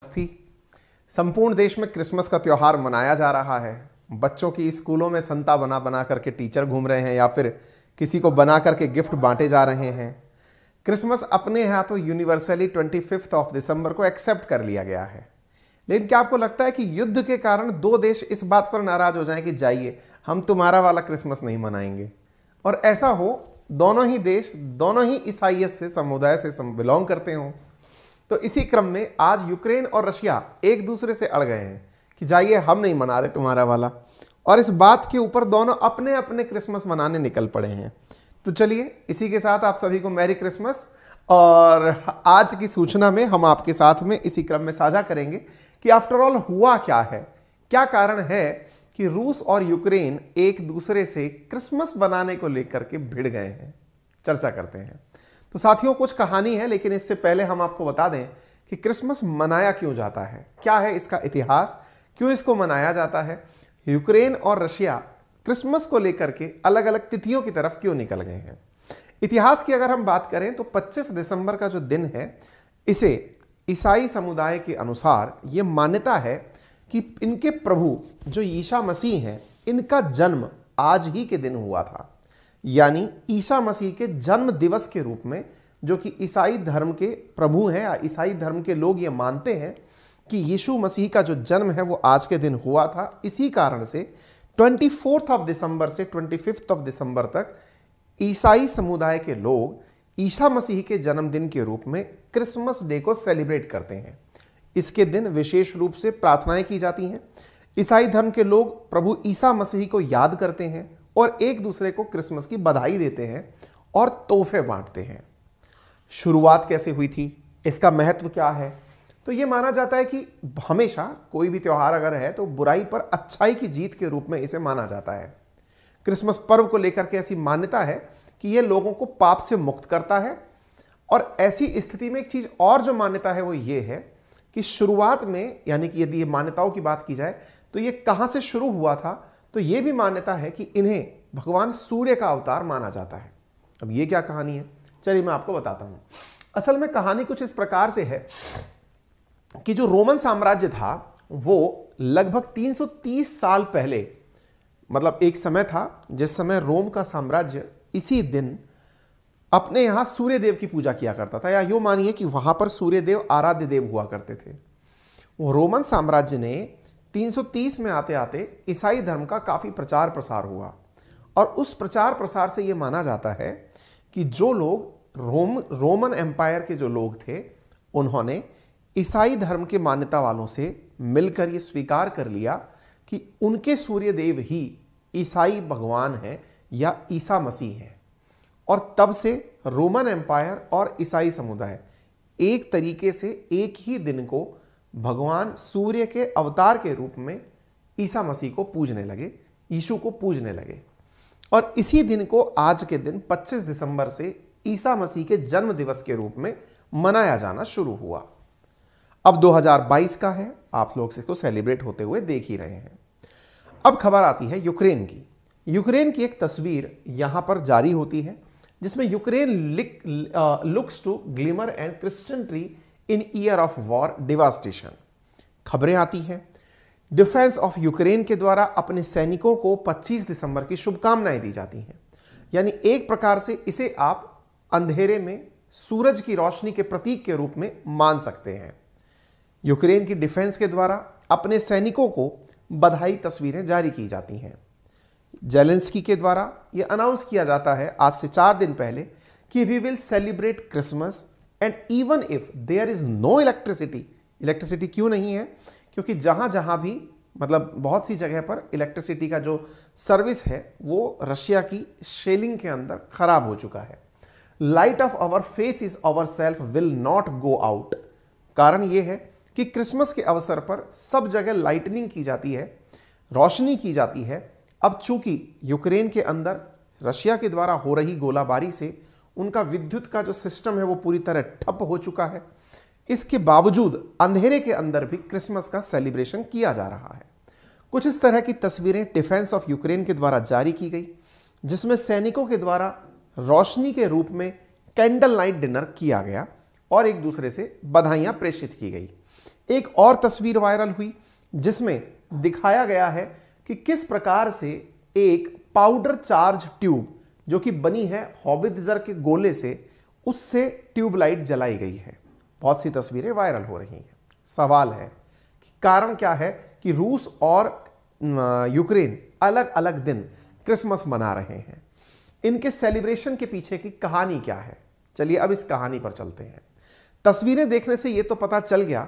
थी। संपूर्ण देश में क्रिसमस का त्योहार मनाया जा रहा है। बच्चों की स्कूलों में संता बना बना करके टीचर घूम रहे हैं या फिर किसी को बना करके गिफ्ट बांटे जा रहे हैं। क्रिसमस अपने यहाँ तो यूनिवर्सली 25 ऑफ दिसंबर को एक्सेप्ट कर लिया गया है। लेकिन क्या आपको लगता है कि युद्ध के कारण दो देश इस बात पर नाराज हो जाएं कि जाइए हम तुम्हारा वाला क्रिसमस नहीं मनाएंगे, और ऐसा हो दोनों ही देश दोनों ही ईसाइयत से समुदाय से बिलोंग करते हों। तो इसी क्रम में आज यूक्रेन और रशिया एक दूसरे से अड़ गए हैं कि जाइए हम नहीं मना रहे तुम्हारा वाला, और इस बात के ऊपर दोनों अपने अपने क्रिसमस मनाने निकल पड़े हैं। तो चलिए इसी के साथ आप सभी को मैरी क्रिसमस। और आज की सूचना में हम आपके साथ में इसी क्रम में साझा करेंगे कि आफ्टर ऑल हुआ क्या है, क्या कारण है कि रूस और यूक्रेन एक दूसरे से क्रिसमस बनाने को लेकर के भिड़ गए हैं। चर्चा करते हैं। तो साथियों कुछ कहानी है, लेकिन इससे पहले हम आपको बता दें कि क्रिसमस मनाया क्यों जाता है, क्या है इसका इतिहास, क्यों इसको मनाया जाता है, यूक्रेन और रशिया क्रिसमस को लेकर के अलग अलग तिथियों की तरफ क्यों निकल गए हैं। इतिहास की अगर हम बात करें तो 25 दिसंबर का जो दिन है, इसे ईसाई समुदाय के अनुसार ये मान्यता है कि इनके प्रभु जो ईसा मसीह हैं, इनका जन्म आज ही के दिन हुआ था। यानी ईसा मसीह के जन्म दिवस के रूप में, जो कि ईसाई धर्म के प्रभु हैं या ईसाई धर्म के लोग ये मानते हैं कि यीशु मसीह का जो जन्म है वो आज के दिन हुआ था। इसी कारण से 24 ऑफ दिसंबर से 25 ऑफ दिसंबर तक ईसाई समुदाय के लोग ईसा मसीह के जन्मदिन के रूप में क्रिसमस डे को सेलिब्रेट करते हैं। इसके दिन विशेष रूप से प्रार्थनाएं की जाती हैं। ईसाई धर्म के लोग प्रभु ईसा मसीह को याद करते हैं और एक दूसरे को क्रिसमस की बधाई देते हैं और तोहफे बांटते हैं। शुरुआत कैसे हुई थी, इसका महत्व क्या है? तो यह माना जाता है कि हमेशा कोई भी त्यौहार अगर है तो बुराई पर अच्छाई की जीत के रूप में इसे माना जाता है। क्रिसमस पर्व को लेकर के ऐसी मान्यता है कि यह लोगों को पाप से मुक्त करता है। और ऐसी स्थिति में एक चीज और जो मान्यता है वो ये है कि शुरुआत में, यानी कि यदि ये मान्यताओं की बात की जाए तो ये कहां से शुरू हुआ था, तो ये भी मान्यता है कि इन्हें भगवान सूर्य का अवतार माना जाता है। अब ये क्या कहानी है, चलिए मैं आपको बताता हूं। असल में कहानी कुछ इस प्रकार से है कि जो रोमन साम्राज्य था वो लगभग 330 साल पहले, मतलब एक समय था जिस समय रोम का साम्राज्य इसी दिन अपने यहां सूर्य देव की पूजा किया करता था, या यूं मानिए कि वहां पर सूर्य देव आराध्य देव हुआ करते थे। वो रोमन साम्राज्य ने 330 में आते आते ईसाई धर्म का काफी प्रचार प्रसार हुआ, और उस प्रचार प्रसार से यह माना जाता है कि जो लोग रोमन एम्पायर के जो लोग थे, उन्होंने ईसाई धर्म के मान्यता वालों से मिलकर यह स्वीकार कर लिया कि उनके सूर्य देव ही ईसाई भगवान है या ईसा मसीह है। और तब से रोमन एम्पायर और ईसाई समुदाय एक तरीके से एक ही दिन को भगवान सूर्य के अवतार के रूप में ईसा मसीह को पूजने लगे, यीशु को पूजने लगे। और इसी दिन को आज के दिन 25 दिसंबर से ईसा मसीह के जन्म दिवस के रूप में मनाया जाना शुरू हुआ। अब 2022 का है, आप लोग इसको सेलिब्रेट होते हुए देख ही रहे हैं। अब खबर आती है यूक्रेन की। यूक्रेन की एक तस्वीर यहां पर जारी होती है जिसमें Ukraine looks to glimmer and Christmas tree in year of war devastation. खबरें आती हैं डिफेंस ऑफ यूक्रेन के द्वारा अपने सैनिकों को 25 दिसंबर की शुभकामनाएं दी जाती हैं। यानी एक प्रकार से इसे आप अंधेरे में सूरज की रोशनी के प्रतीक के रूप में मान सकते हैं। यूक्रेन की डिफेंस के द्वारा अपने सैनिकों को बधाई तस्वीरें जारी की जाती हैं। जेलेंस्की के द्वारा यह अनाउंस किया जाता है आज से 4 दिन पहले कि we will celebrate Christmas and even if there is no electricity. Electricity क्यों नहीं है? क्योंकि जहां जहां भी, मतलब बहुत सी जगह पर इलेक्ट्रिसिटी का जो सर्विस है वो रशिया की शेलिंग के अंदर खराब हो चुका है। Light of our faith is our self will not go out. कारण यह है कि क्रिसमस के अवसर पर सब जगह लाइटनिंग की जाती है, रोशनी की जाती है। अब चूंकि यूक्रेन के अंदर रशिया के द्वारा हो रही गोलाबारी से उनका विद्युत का जो सिस्टम है वो पूरी तरह ठप हो चुका है, इसके बावजूद अंधेरे के अंदर भी क्रिसमस का सेलिब्रेशन किया जा रहा है। कुछ इस तरह की तस्वीरें डिफेंस ऑफ यूक्रेन के द्वारा जारी की गई, जिसमें सैनिकों के द्वारा रोशनी के रूप में कैंडल नाइट डिनर किया गया और एक दूसरे से बधाइयां प्रेषित की गई। एक और तस्वीर वायरल हुई जिसमें दिखाया गया है कि किस प्रकार से एक पाउडर चार्ज ट्यूब जो कि बनी है हॉवित्जर के गोले से, उससे ट्यूबलाइट जलाई गई है। बहुत सी तस्वीरें वायरल हो रही हैं। सवाल है कि कारण क्या है कि रूस और यूक्रेन अलग अलग दिन क्रिसमस मना रहे हैं। इनके सेलिब्रेशन के पीछे की कहानी क्या है? चलिए अब इस कहानी पर चलते हैं। तस्वीरें देखने से यह तो पता चल गया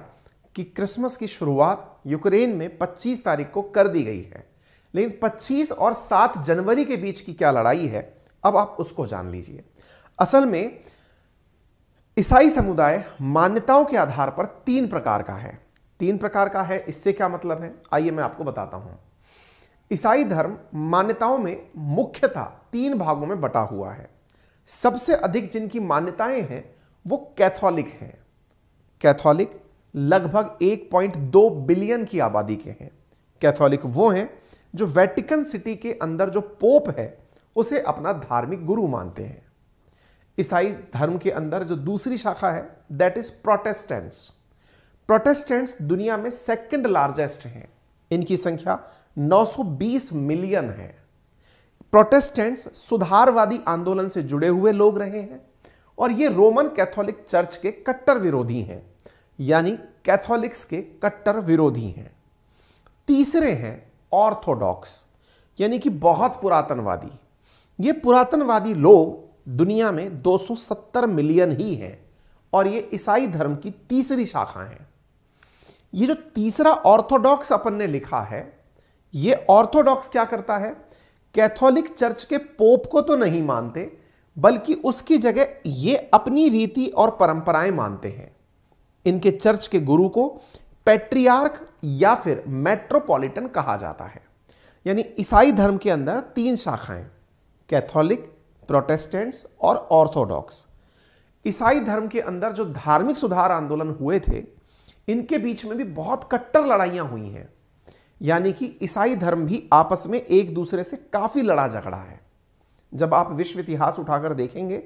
कि क्रिसमस की शुरुआत यूक्रेन में 25 तारीख को कर दी गई है, लेकिन 25 और 7 जनवरी के बीच की क्या लड़ाई है, अब आप उसको जान लीजिए। असल में ईसाई समुदाय मान्यताओं के आधार पर 3 प्रकार का है। 3 प्रकार का है, इससे क्या मतलब है? आइए मैं आपको बताता हूं। ईसाई धर्म मान्यताओं में मुख्यतः 3 भागों में बटा हुआ है। सबसे अधिक जिनकी मान्यताएं हैं वो कैथोलिक हैं। कैथोलिक लगभग 1.2 बिलियन की आबादी के हैं। कैथोलिक वो हैं जो वेटिकन सिटी के अंदर जो पोप है उसे अपना धार्मिक गुरु मानते हैं। ईसाई धर्म के अंदर जो दूसरी शाखा है दैट इज प्रोटेस्टेंट्स। प्रोटेस्टेंट्स दुनिया में सेकंड लार्जेस्ट हैं। इनकी संख्या 920 मिलियन है। प्रोटेस्टेंट्स सुधारवादी आंदोलन से जुड़े हुए लोग रहे हैं और ये रोमन कैथोलिक चर्च के कट्टर विरोधी हैं, यानी कैथोलिक्स के कट्टर विरोधी हैं। तीसरे हैं ऑर्थोडॉक्स, यानी कि बहुत पुरातनवादी। ये पुरातनवादी लोग दुनिया में 270 मिलियन ही हैं और ये ईसाई धर्म की तीसरी शाखा है। ये जो तीसरा ऑर्थोडॉक्स अपन ने लिखा है, ये ऑर्थोडॉक्स क्या करता है? कैथोलिक चर्च के पोप को तो नहीं मानते, बल्कि उसकी जगह ये अपनी रीति और परंपराएं मानते हैं। इनके चर्च के गुरु को पैट्रियार्क या फिर मेट्रोपॉलिटन कहा जाता है। यानी ईसाई धर्म के अंदर 3 शाखाएं, कैथोलिक, प्रोटेस्टेंट्स और ऑर्थोडॉक्स। ईसाई धर्म के अंदर जो धार्मिक सुधार आंदोलन हुए थे, इनके बीच में भी बहुत कट्टर लड़ाइयां हुई हैं। यानी कि ईसाई धर्म भी आपस में एक दूसरे से काफी लड़ा झगड़ा है। जब आप विश्व इतिहास उठाकर देखेंगे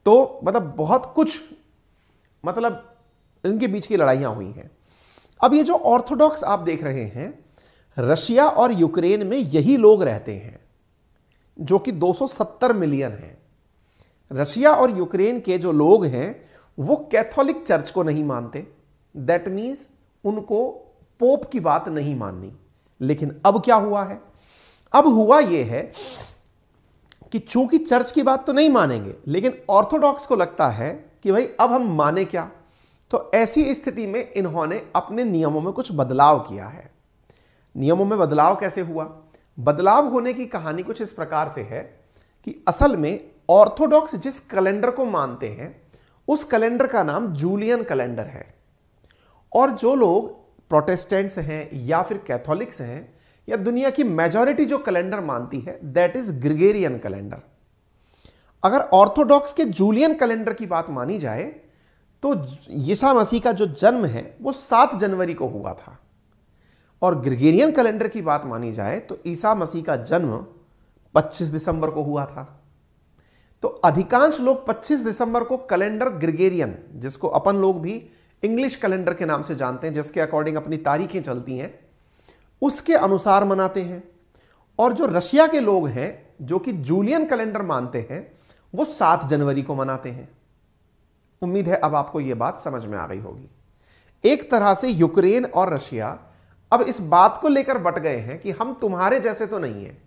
तो मतलब बहुत कुछ इनके बीच की लड़ाइयां हुई हैं। अब ये जो ऑर्थोडॉक्स आप देख रहे हैं, रशिया और यूक्रेन में यही लोग रहते हैं जो कि 270 मिलियन हैं। रशिया और यूक्रेन के जो लोग हैं वो कैथोलिक चर्च को नहीं मानते। दैट मीन्स उनको पोप की बात नहीं माननी। लेकिन अब क्या हुआ है? अब हुआ यह है कि चूंकि चर्च की बात तो नहीं मानेंगे, लेकिन ऑर्थोडॉक्स को लगता है कि भाई अब हम माने क्या। तो ऐसी स्थिति में इन्होंने अपने नियमों में कुछ बदलाव किया है। नियमों में बदलाव कैसे हुआ? बदलाव होने की कहानी कुछ इस प्रकार से है कि असल में ऑर्थोडॉक्स जिस कैलेंडर को मानते हैं उस कैलेंडर का नाम जूलियन कैलेंडर है, और जो लोग प्रोटेस्टेंट्स हैं या फिर कैथोलिक्स हैं या दुनिया की मेजॉरिटी जो कैलेंडर मानती है दैट इज ग्रिगोरियन कैलेंडर। अगर ऑर्थोडॉक्स के जूलियन कैलेंडर की बात मानी जाए तो यीशु मसीह का जो जन्म है वो 7 जनवरी को हुआ था, और ग्रिगोरियन कैलेंडर की बात मानी जाए तो ईसा मसीह का जन्म 25 दिसंबर को हुआ था। तो अधिकांश लोग 25 दिसंबर को कैलेंडर ग्रिगोरियन, जिसको अपन लोग भी इंग्लिश कैलेंडर के नाम से जानते हैं, जिसके अकॉर्डिंग अपनी तारीखें चलती हैं, उसके अनुसार मनाते हैं। और जो रशिया के लोग हैं जो कि जूलियन कैलेंडर मानते हैं वो 7 जनवरी को मनाते हैं। उम्मीद है अब आपको यह बात समझ में आ गई होगी। एक तरह से यूक्रेन और रशिया अब इस बात को लेकर बट गए हैं कि हम तुम्हारे जैसे तो नहीं हैं।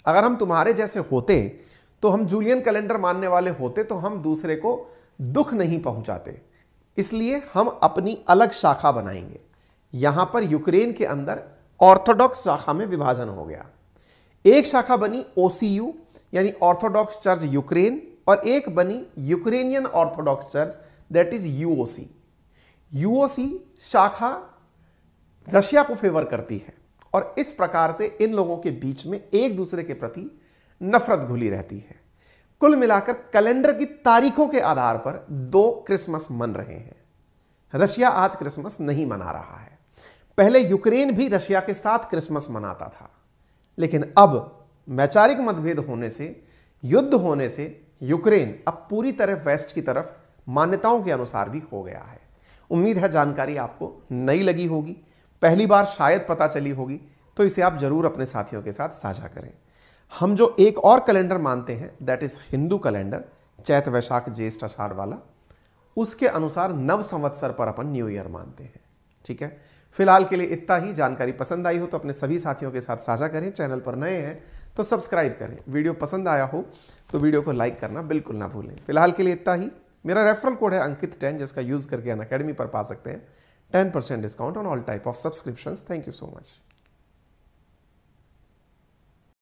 अगर हम तुम्हारे जैसे होते तो हम जूलियन कैलेंडर मानने वाले होते तो हम दूसरे को दुख नहीं पहुंचाते, इसलिए हम अपनी अलग शाखा बनाएंगे। यहां पर यूक्रेन के अंदर ऑर्थोडॉक्स शाखा में विभाजन हो गया। एक शाखा बनी ओसीयू यानी ऑर्थोडॉक्स चर्च यूक्रेन, और एक बनी Ukrainian orthodox church that is UOC. UOC शाखा रशिया को फेवर करती है और इस प्रकार से इन लोगों के बीच में एक दूसरे के प्रति नफरत घुली रहती है। कुल मिलाकर कैलेंडर की तारीखों के आधार पर 2 क्रिसमस मन रहे हैं। रशिया आज क्रिसमस नहीं मना रहा है। पहले यूक्रेन भी रशिया के साथ क्रिसमस मनाता था, लेकिन अब वैचारिक मतभेद होने से, युद्ध होने से यूक्रेन अब पूरी तरह वेस्ट की तरफ मान्यताओं के अनुसार भी हो गया है। उम्मीद है जानकारी आपको नई लगी होगी, पहली बार शायद पता चली होगी, तो इसे आप जरूर अपने साथियों के साथ साझा करें। हम जो एक और कैलेंडर मानते हैं, दैट इज हिंदू कैलेंडर, चैत वैशाख ज्येष्ठ आषाढ़ वाला, उसके अनुसार नव संवत्सर पर अपन न्यू ईयर मानते हैं। ठीक है, फिलहाल के लिए इतना ही। जानकारी पसंद आई हो तो अपने सभी साथियों के साथ साझा करें। चैनल पर नए हैं तो सब्सक्राइब करें। वीडियो पसंद आया हो तो वीडियो को लाइक करना बिल्कुल ना भूलें। फिलहाल के लिए इतना ही। मेरा रेफरल कोड है अंकित 10, जिसका यूज करके अनअकैडमी पर पा सकते हैं 10% discount on all type of subscriptions. Thank you so much.